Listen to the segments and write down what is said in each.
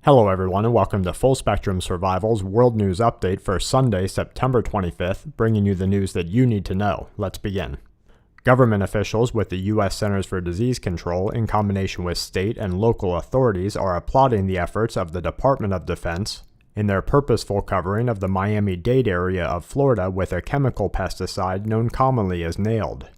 Hello everyone and welcome to Full Spectrum Survival's World News Update for Sunday, September 25th, bringing you the news that you need to know. Let's begin. Government officials with the U.S. Centers for Disease Control, in combination with state and local authorities, are applauding the efforts of the Department of Defense in their purposeful covering of the Miami-Dade area of Florida with a chemical pesticide known commonly as NAILD.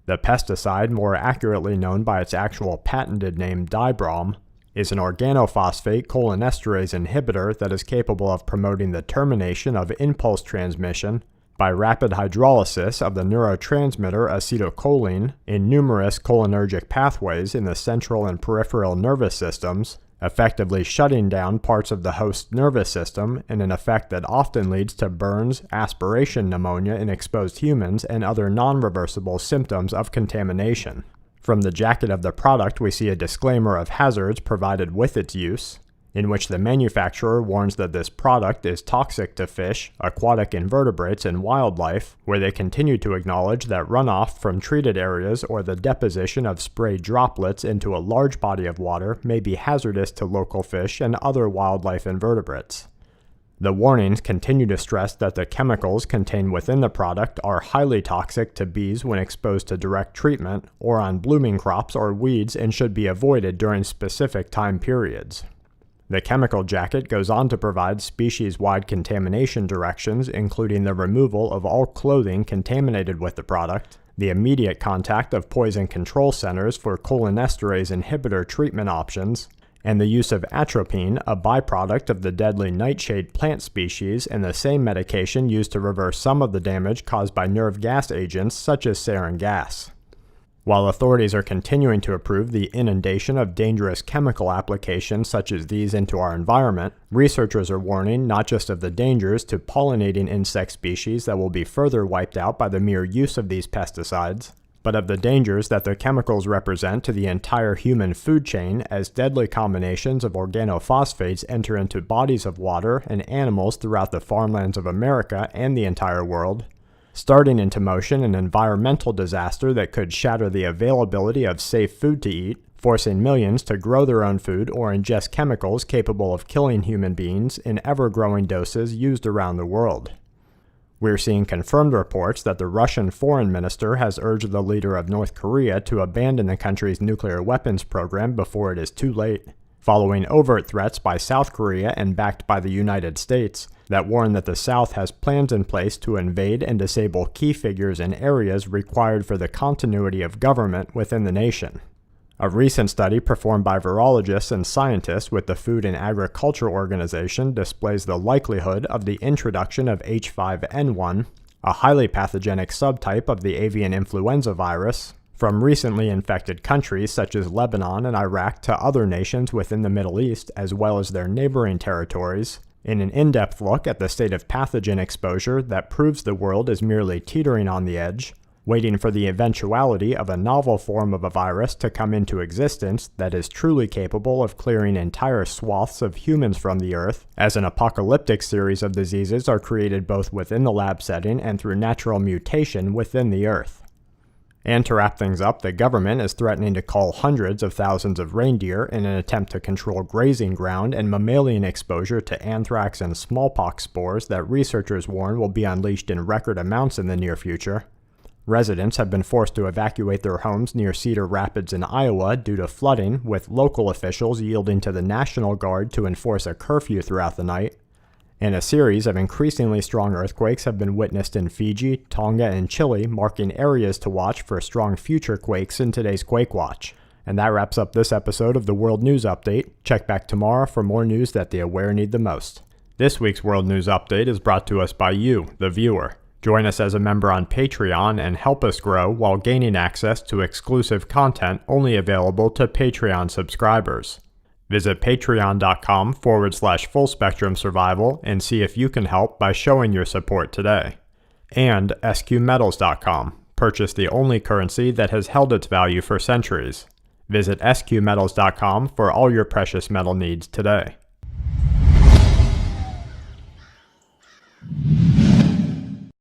The pesticide, more accurately known by its actual patented name dibrom, is an organophosphate cholinesterase inhibitor that is capable of promoting the termination of impulse transmission by rapid hydrolysis of the neurotransmitter acetylcholine in numerous cholinergic pathways in the central and peripheral nervous systems, effectively shutting down parts of the host nervous system in an effect that often leads to burns, aspiration pneumonia in exposed humans, and other non-reversible symptoms of contamination. From the jacket of the product, we see a disclaimer of hazards provided with its use, in which the manufacturer warns that this product is toxic to fish, aquatic invertebrates, and wildlife, where they continue to acknowledge that runoff from treated areas or the deposition of spray droplets into a large body of water may be hazardous to local fish and other wildlife invertebrates. The warnings continue to stress that the chemicals contained within the product are highly toxic to bees when exposed to direct treatment or on blooming crops or weeds and should be avoided during specific time periods. The chemical jacket goes on to provide species-wide contamination directions, including the removal of all clothing contaminated with the product, the immediate contact of poison control centers for cholinesterase inhibitor treatment options, and the use of atropine, a byproduct of the deadly nightshade plant species, and the same medication used to reverse some of the damage caused by nerve gas agents such as sarin gas. While authorities are continuing to approve the inundation of dangerous chemical applications such as these into our environment, researchers are warning not just of the dangers to pollinating insect species that will be further wiped out by the mere use of these pesticides, but of the dangers that the chemicals represent to the entire human food chain as deadly combinations of organophosphates enter into bodies of water and animals throughout the farmlands of America and the entire world, starting into motion an environmental disaster that could shatter the availability of safe food to eat, forcing millions to grow their own food or ingest chemicals capable of killing human beings in ever-growing doses used around the world. We're seeing confirmed reports that the Russian foreign minister has urged the leader of North Korea to abandon the country's nuclear weapons program before it is too late, following overt threats by South Korea and backed by the United States that warn that the South has plans in place to invade and disable key figures in areas required for the continuity of government within the nation. A recent study performed by virologists and scientists with the Food and Agriculture Organization displays the likelihood of the introduction of H5N1, a highly pathogenic subtype of the avian influenza virus, from recently infected countries such as Lebanon and Iraq to other nations within the Middle East as well as their neighboring territories, in an in-depth look at the state of pathogen exposure that proves the world is merely teetering on the edge, waiting for the eventuality of a novel form of a virus to come into existence that is truly capable of clearing entire swaths of humans from the earth, as an apocalyptic series of diseases are created both within the lab setting and through natural mutation within the earth. And to wrap things up, the government is threatening to cull hundreds of thousands of reindeer in an attempt to control grazing ground and mammalian exposure to anthrax and smallpox spores that researchers warn will be unleashed in record amounts in the near future. Residents have been forced to evacuate their homes near Cedar Rapids in Iowa due to flooding, with local officials yielding to the National Guard to enforce a curfew throughout the night. And a series of increasingly strong earthquakes have been witnessed in Fiji, Tonga, and Chile, marking areas to watch for strong future quakes in today's Quake Watch. And that wraps up this episode of the World News Update. Check back tomorrow for more news that the aware need the most. This week's World News Update is brought to us by you, the viewer. Join us as a member on Patreon and help us grow while gaining access to exclusive content only available to Patreon subscribers. Visit patreon.com/fullspectrumsurvival and see if you can help by showing your support today. And sqmetals.com. Purchase the only currency that has held its value for centuries. Visit sqmetals.com for all your precious metal needs today.